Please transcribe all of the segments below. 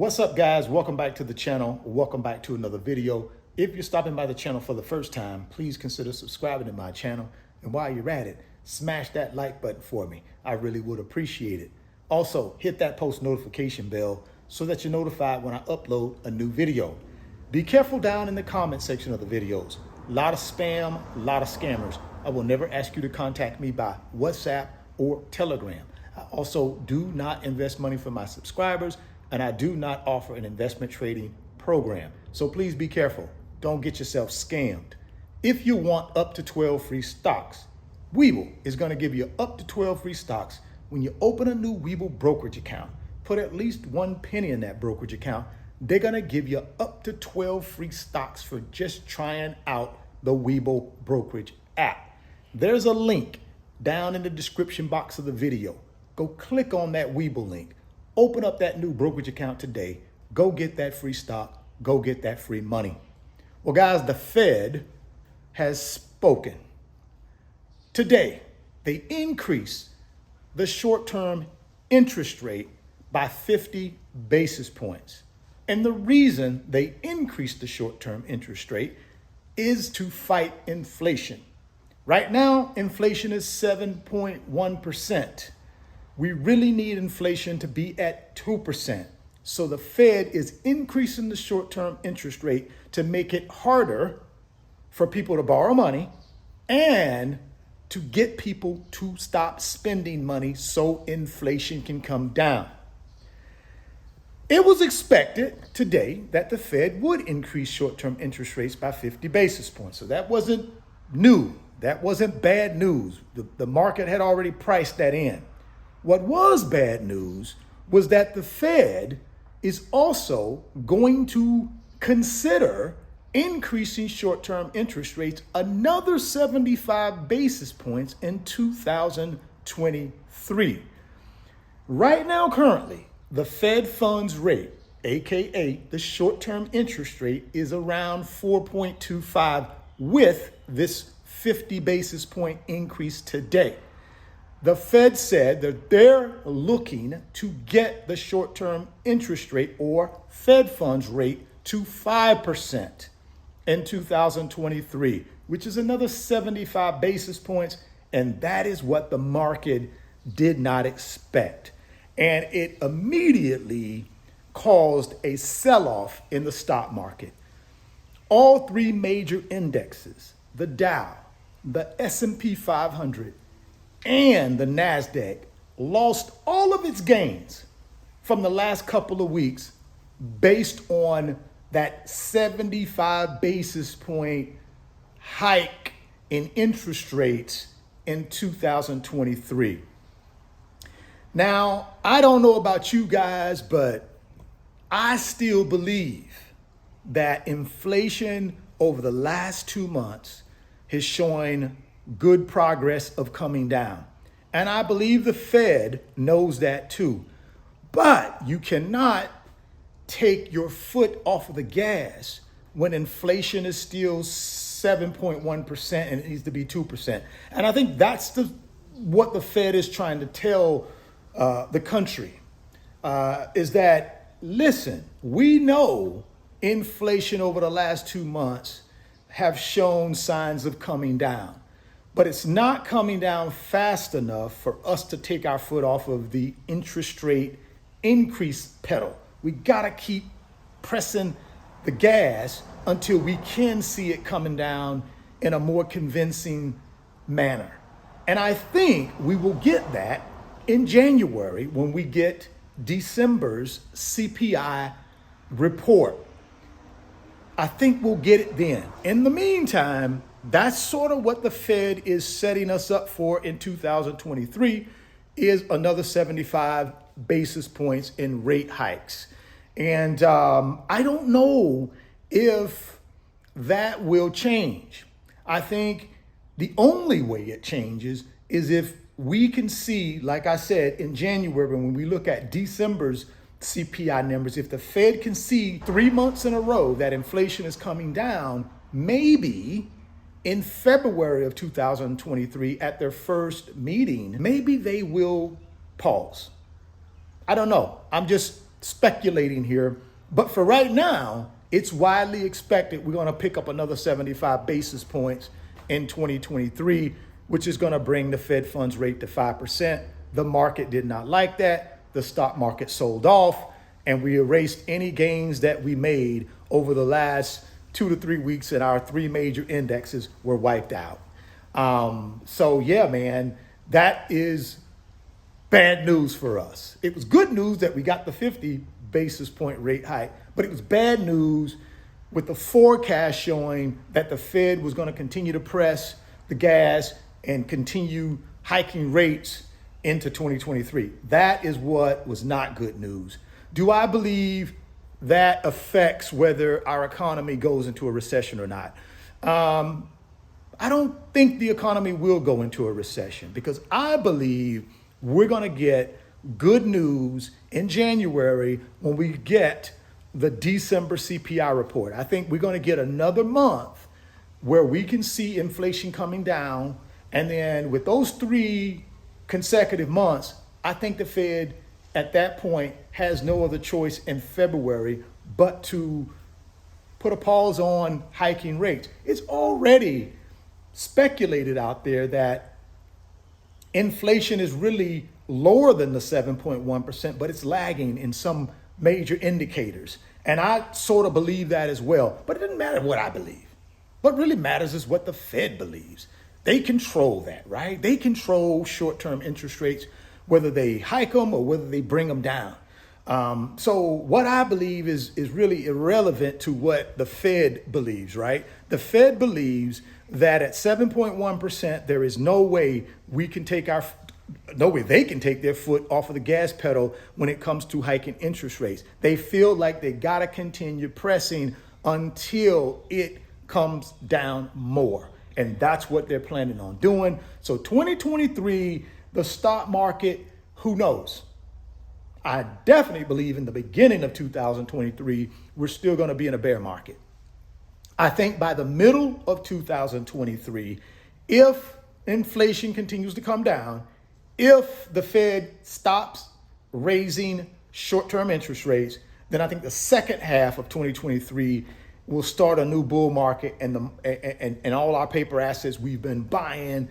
What's up, guys? Welcome back to the channel. Welcome back to another video. If you're stopping by the channel for the first time, please consider subscribing to my channel. And while you're at it, smash that like button for me. I really would appreciate it. Also, hit that post notification bell so that you're notified when I upload a new video. Be careful down in the comment section of the videos. A lot of spam, a lot of scammers. I will never ask you to contact me by WhatsApp or Telegram. I also do not invest money for my subscribers, and I do not offer an investment trading program. So please be careful. Don't get yourself scammed. If you want up to 12 free stocks, Webull is going to give you up to 12 free stocks when you open a new Webull brokerage account. Put at least 1 penny in that brokerage account. They're going to give you up to 12 free stocks for just trying out the Webull brokerage app. There's a link down in the description box of the video. Go click on that Webull link. Open up that new brokerage account today. Go get that free stock. Go get that free money. Well, guys, the Fed has spoken. Today, they increased the short-term interest rate by 50 basis points. And the reason they increased the short-term interest rate is to fight inflation. Right now, inflation is 7.1%. We really need inflation to be at 2%. So the Fed is increasing the short-term interest rate to make it harder for people to borrow money and to get people to stop spending money so inflation can come down. It was expected today that the Fed would increase short-term interest rates by 50 basis points. So that wasn't new. That wasn't bad news. The market had already priced that in. What was bad news was that the Fed is also going to consider increasing short-term interest rates another 75 basis points in 2023. Right now, currently, the Fed funds rate, aka the short-term interest rate, is around 4.25 with this 50 basis point increase today. The Fed said that they're looking to get the short-term interest rate or Fed funds rate to 5% in 2023, which is another 75 basis points. And that is what the market did not expect. And it immediately caused a sell-off in the stock market. All three major indexes, the Dow, the S&P 500, and the NASDAQ, lost all of its gains from the last couple of weeks based on that 75 basis point hike in interest rates in 2023. Now, I don't know about you guys, but I still believe that inflation over the last 2 months is showing good progress of coming down. And I believe the Fed knows that too. But you cannot take your foot off of the gas when inflation is still 7.1% and it needs to be 2%. And I think that's what the Fed is trying to tell the country, is that, listen, we know inflation over the last 2 months have shown signs of coming down. But it's not coming down fast enough for us to take our foot off of the interest rate increase pedal. We got to keep pressing the gas until we can see it coming down in a more convincing manner. And I think we will get that in January when we get December's CPI report. I think we'll get it then. In the meantime, that's sort of what the Fed is setting us up for in 2023, is another 75 basis points in rate hikes. And I don't know if that will change. I think the only way it changes is if we can see, like I said, in January, when we look at December's CPI numbers, if the Fed can see 3 months in a row that inflation is coming down, maybe in February of 2023 at their first meeting, maybe they will pause. I don't know. I'm just speculating here. But for right now, it's widely expected we're going to pick up another 75 basis points in 2023, which is going to bring the Fed funds rate to 5%. The market did not like that. The stock market sold off, and we erased any gains that we made over the last 2 to 3 weeks, and our 3 major indexes were wiped out. So yeah, man, that is bad news for us. It was good news that we got the 50 basis point rate hike, but it was bad news with the forecast showing that the Fed was going to continue to press the gas and continue hiking rates into 2023. That is what was not good news. Do I believe that affects whether our economy goes into a recession or not? I don't think the economy will go into a recession because I believe we're going to get good news in January when we get the December CPI report. I think we're going to get another month where we can see inflation coming down. And then with those 3 consecutive months, I think the Fed at that point has no other choice in February but to put a pause on hiking rates. It's already speculated out there that inflation is really lower than the 7.1%, but it's lagging in some major indicators. And I sort of believe that as well. But it doesn't matter what I believe. What really matters is what the Fed believes. They control that, right? They control short-term interest rates, whether they hike them or whether they bring them down. So what I believe is really irrelevant to what the Fed believes, right? The Fed believes that at 7.1%, there is no way they can take their foot off of the gas pedal when it comes to hiking interest rates. They feel like they got to continue pressing until it comes down more. And that's what they're planning on doing. So 2023, the stock market, who knows? I definitely believe in the beginning of 2023, we're still going to be in a bear market. I think by the middle of 2023, if inflation continues to come down, if the Fed stops raising short-term interest rates, then I think the second half of 2023 will start a new bull market, and all our paper assets we've been buying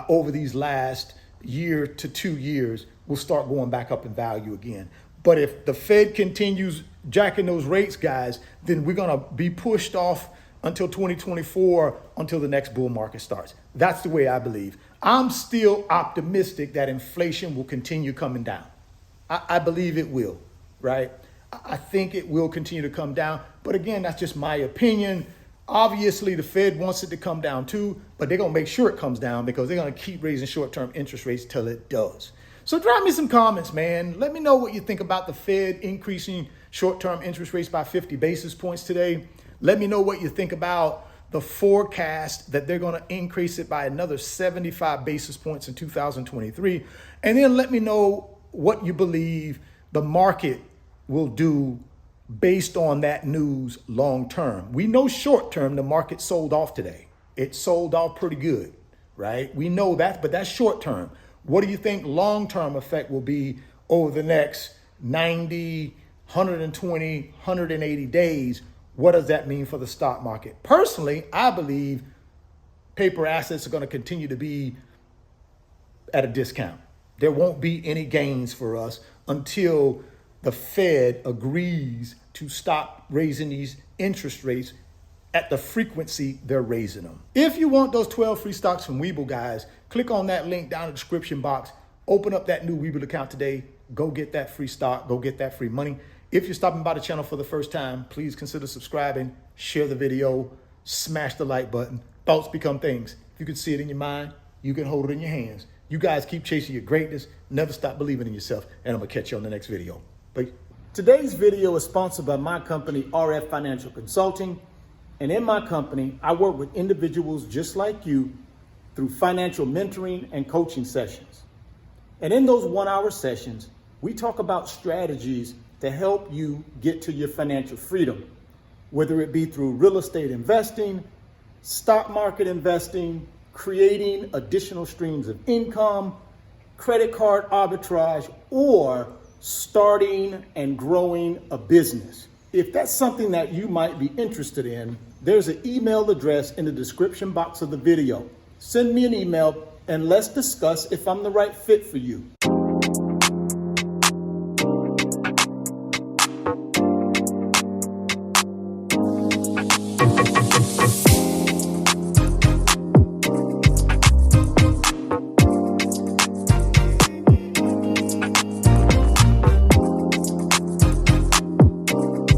over these last year to 2 years will start going back up in value again. But if the Fed continues jacking those rates, guys, then we're going to be pushed off until 2024, until the next bull market starts. That's the way I believe. I'm still optimistic that inflation will continue coming down. I believe it will, right? I think it will continue to come down. But again, that's just my opinion. Obviously, the Fed wants it to come down too, but they're going to make sure it comes down because they're going to keep raising short-term interest rates till it does. So drop me some comments, man. Let me know what you think about the Fed increasing short-term interest rates by 50 basis points today. Let me know what you think about the forecast that they're going to increase it by another 75 basis points in 2023. And then let me know what you believe the market will do based on that news long term. We know short term, the market sold off today. It sold off pretty good, right? We know that, but that's short term. What do you think long term effect will be over the next 90, 120, 180 days? What does that mean for the stock market? Personally, I believe paper assets are going to continue to be at a discount. There won't be any gains for us until the Fed agrees to stop raising these interest rates at the frequency they're raising them. If you want those 12 free stocks from Webull, guys, click on that link down in the description box. Open up that new Webull account today. Go get that free stock. Go get that free money. If you're stopping by the channel for the first time, please consider subscribing, share the video, smash the like button. Thoughts become things. If you can see it in your mind, you can hold it in your hands. You guys keep chasing your greatness. Never stop believing in yourself. And I'm going to catch you on the next video. Bye. Today's video is sponsored by my company, RF Financial Consulting. And in my company, I work with individuals just like you through financial mentoring and coaching sessions. And in those 1-hour sessions, we talk about strategies to help you get to your financial freedom, whether it be through real estate investing, stock market investing, creating additional streams of income, credit card arbitrage, or starting and growing a business. If that's something that you might be interested in, there's an email address in the description box of the video. Send me an email and let's discuss if I'm the right fit for you.